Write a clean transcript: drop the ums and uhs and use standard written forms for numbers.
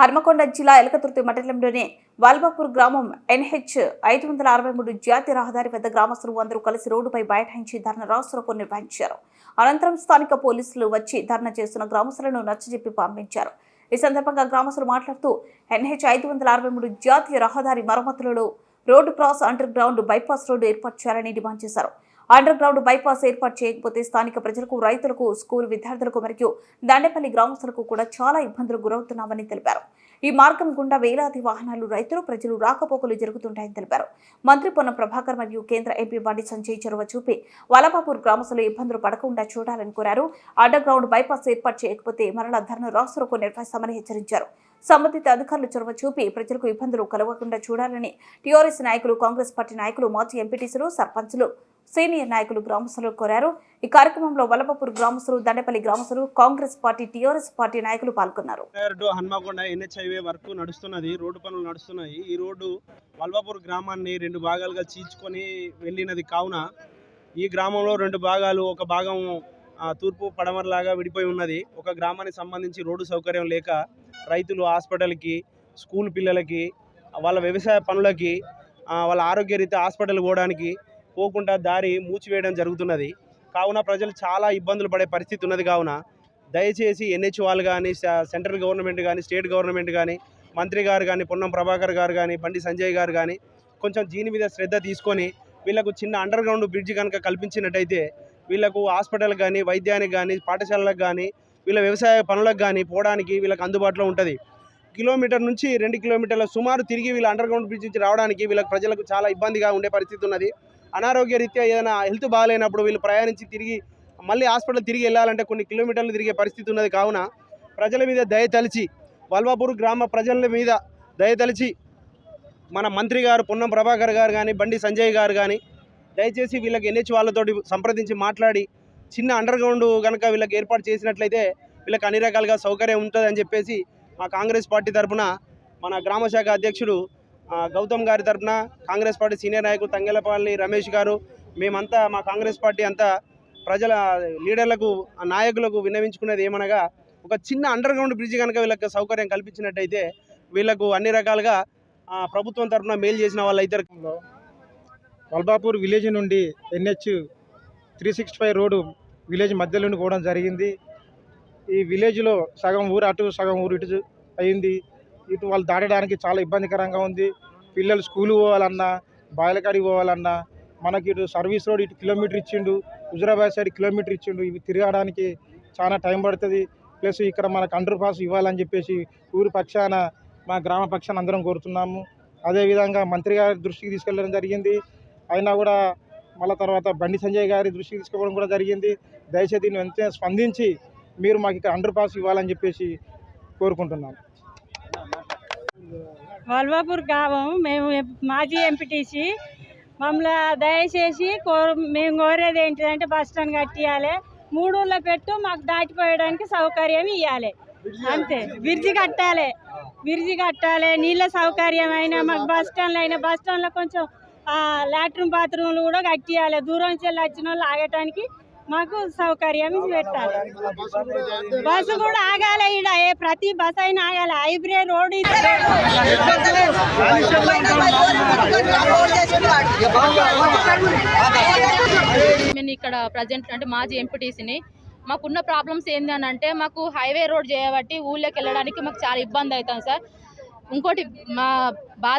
హన్మకొండ జిల్లా ఎలకతుర్తి మండలంలోని వాల్బాపూర్ గ్రామం NH 563 జాతీయ రహదారి వద్ద గ్రామస్తులు అందరూ కలిసి రోడ్డుపై బైఠాయించి ధర్నా రాస్తారోకో నిర్వహించారు. అనంతరం స్థానిక పోలీసులు వచ్చి ధర్నా చేస్తున్న గ్రామస్తులను నచ్చజెప్పి పంపించారు. ఈ సందర్భంగా గ్రామస్తులు మాట్లాడుతూ NH 563 జాతీయ రహదారి మరమ్మతులలో road cross under ground bypass road ఏర్పాటు చేయాలని డిమాండ్ చేశారు. అండర్ గ్రౌండ్ బైపాస్ ఏర్పాటు చేయకపోతే స్థానిక ప్రజలకు, రైతులకు, స్కూల్ విద్యార్థులకు మరియు దండేపల్లి గ్రామస్తులకు కూడా చాలా ఇబ్బందులు గురవుతున్నామని తెలిపారు. ఈ మార్గం గుండా వేలాది వాహనాలు, రైతులు, ప్రజలు రాకపోకలు జరుగుతుంటాయని తెలిపారు. మంత్రి పొన్నం ప్రభాకర్ మరియు కేంద్ర ఎంపీ బండి సంజయ్ చొరవ చూపి వాలపాపూర్ గ్రామస్తులు ఇబ్బందులు పడకుండా చూడాలని కోరారు. అండర్ గ్రౌండ్ బైపాస్ ఏర్పాటు చేయకపోతే మరలా ధర్నా రాస్తారోకో నిర్వహిస్తామని హెచ్చరించారు. సంబంధిత అధికారులు చొరవ చూపి ప్రజలకు ఇబ్బందులు కలగకుండా చూడాలని టీఆర్ఎస్ నాయకులు, కాంగ్రెస్ పార్టీ నాయకులు, మాజీ ఎంపీటీసీలు, సర్పంచులు, సీనియర్ నాయకులు గ్రామస్తులు కోరారు. ఈ కార్యక్రమంలో వలపపూర్ గ్రామస్తులు, దండేపల్లి గ్రామస్తులు, కాంగ్రెస్ పార్టీ, టీఆర్ఎస్ పార్టీ నాయకులు పాల్గొన్నారు. హన్మకొండ NH హైవే వర్క్ నడుస్తున్నది, రోడ్డు పనులు నడుస్తున్నాయి. ఈ రోడ్డు వల్బాపూర్ గ్రామాన్ని 2 భాగాలుగా చీల్చుకొని వెళ్ళినది కావున ఈ గ్రామంలో 2 భాగాలు, ఒక భాగం తూర్పు పడమరలాగా విడిపోయి ఉన్నది. ఒక గ్రామానికి సంబంధించి రోడ్డు సౌకర్యం లేక రైతులు హాస్పిటల్కి, స్కూల్ పిల్లలకి, వాళ్ళ వ్యవసాయ పనులకి, వాళ్ళ ఆరోగ్యరీత్యా హాస్పిటల్ పోకుండా దారి మూసివేయడం జరుగుతున్నది. కావున ప్రజలు చాలా ఇబ్బందులు పడే పరిస్థితి ఉన్నది. కావున దయచేసి NH వాళ్ళు కానీ, సెంట్రల్ గవర్నమెంట్ కానీ, స్టేట్ గవర్నమెంట్ కానీ, మంత్రి గారు కానీ, పొన్నం ప్రభాకర్ గారు కానీ, బండి సంజయ్ గారు కానీ కొంచెం దీని మీద శ్రద్ధ తీసుకొని వీళ్ళకు చిన్న అండర్ గ్రౌండ్ బ్రిడ్జ్ కనుక కల్పించినట్టయితే వీళ్ళకు హాస్పిటల్ కానీ, వైద్యానికి కానీ, పాఠశాలలకు కానీ, వీళ్ళ వ్యవసాయ పనులకు కానీ పోవడానికి వీళ్ళకి అందుబాటులో ఉంటుంది. కిలోమీటర్ నుంచి 2 కిలోమీటర్ల సుమారు తిరిగి వీళ్ళ అండర్ గ్రౌండ్ బ్రిడ్జ్ నుంచి రావడానికి ప్రజలకు చాలా ఇబ్బందిగా ఉండే పరిస్థితి ఉన్నది. అనారోగ్య రీత్యా ఏదైనా హెల్త్ బాగాలేనప్పుడు వీళ్ళు ప్రయాణించి తిరిగి మళ్ళీ హాస్పిటల్ తిరిగి వెళ్ళాలంటే కొన్ని కిలోమీటర్లు తిరిగే పరిస్థితి ఉన్నది. కావున ప్రజల మీద దయతలిచి, వల్బాపూర్ గ్రామ ప్రజల మీద దయతలిచి మన మంత్రి గారు పొన్నం ప్రభాకర్ గారు కానీ, బండి సంజయ్ గారు కానీ దయచేసి వీళ్ళకి NH వాళ్ళతోటి సంప్రదించి మాట్లాడి చిన్న అండర్ గ్రౌండ్ కనుక వీళ్ళకి ఏర్పాటు చేసినట్లయితే వీళ్ళకి అన్ని రకాలుగా సౌకర్యం ఉంటుందని చెప్పేసి మా కాంగ్రెస్ పార్టీ తరఫున మన గ్రామ శాఖ అధ్యక్షుడు గౌతమ్ గారి తరఫున, కాంగ్రెస్ పార్టీ సీనియర్ నాయకులు తంగెలపల్లి రమేష్ గారు, మేమంతా మా కాంగ్రెస్ పార్టీ అంతా ప్రజల లీడర్లకు, నాయకులకు విన్నవించుకునేది ఏమనగా ఒక చిన్న అండర్ గ్రౌండ్ బ్రిడ్జ్ కనుక వీళ్ళకి సౌకర్యం కల్పించినట్టయితే వీళ్ళకు అన్ని రకాలుగా ప్రభుత్వం తరఫున మేలు చేసిన వాళ్ళు అయితే. వల్బాపూర్ విలేజ్ నుండి NH 365 రోడ్డు విలేజ్ మధ్యలో నుండి పోవడం జరిగింది. ఈ విలేజ్లో సగం ఊరు అటు, సగం ఊరు ఇటు అయింది. ఇటు వాళ్ళు దాటడానికి చాలా ఇబ్బందికరంగా ఉంది. పిల్లలు స్కూల్ పోవాలన్నా, బాయిలకాడికి పోవాలన్నా మనకి ఇటు సర్వీస్ రోడ్ ఇటు కిలోమీటర్ ఇచ్చిండు, హుజురాబాద్ సైడ్ కిలోమీటర్ ఇచ్చిండు. ఇవి తిరగడానికి చాలా టైం పడుతుంది. ప్లస్ ఇక్కడ మనకు అండర్ పాస్ ఇవ్వాలని చెప్పేసి ఊరి పక్షాన, మా గ్రామ పక్షాన అందరం కోరుతున్నాము. అదేవిధంగా మంత్రి గారి దృష్టికి తీసుకెళ్ళడం జరిగింది. అయినా కూడా మళ్ళీ తర్వాత బండి సంజయ్ గారి దృష్టికి తీసుకోవడం కూడా జరిగింది. దయచేసి దీన్ని వెంటనే స్పందించి మీరు మాకు ఇక్కడ అండర్ పాస్ ఇవ్వాలని చెప్పేసి కోరుకుంటున్నాం. వల్బాపూర్ గ్రామం, మేము మాజీ ఎంపీటీసీ, మమ్మల్ని దయచేసి మేము కోరేది ఏంటిదంటే బస్ స్టాండ్ కట్టియాలి, 3 ఊళ్ళ పెట్టు మాకు దాటిపోయడానికి సౌకర్యం ఇవ్వాలి. అంతే. బ్రిడ్జి కట్టాలి, నీళ్ళ సౌకర్యం అయినా మాకు బస్ స్టాండ్లో బస్ స్టాండ్లో కొంచెం లాట్రిన్ బాత్రూమ్లు కూడా కట్టియాలి. దూరం నుంచి వచ్చిన వాళ్ళు ఆగటానికి మాకు సౌకర్యం పెట్టాలి. బస్సు కూడా ఆగాలి, ఇక్కడ ప్రతి బస్ అయినా ఆగాలి. హైబ్రిడ్ రోడ్ నేను ఇక్కడ ప్రజెంట్ అంటే మాజీ ఎంపీటీసీని. మాకున్న ప్రాబ్లమ్స్ ఏంటి అని అంటే మాకు హైవే రోడ్ చేయబట్టి ఊళ్ళోకి వెళ్ళడానికి మాకు చాలా ఇబ్బంది అవుతుంది సార్. ఇంకోటి మా బాధ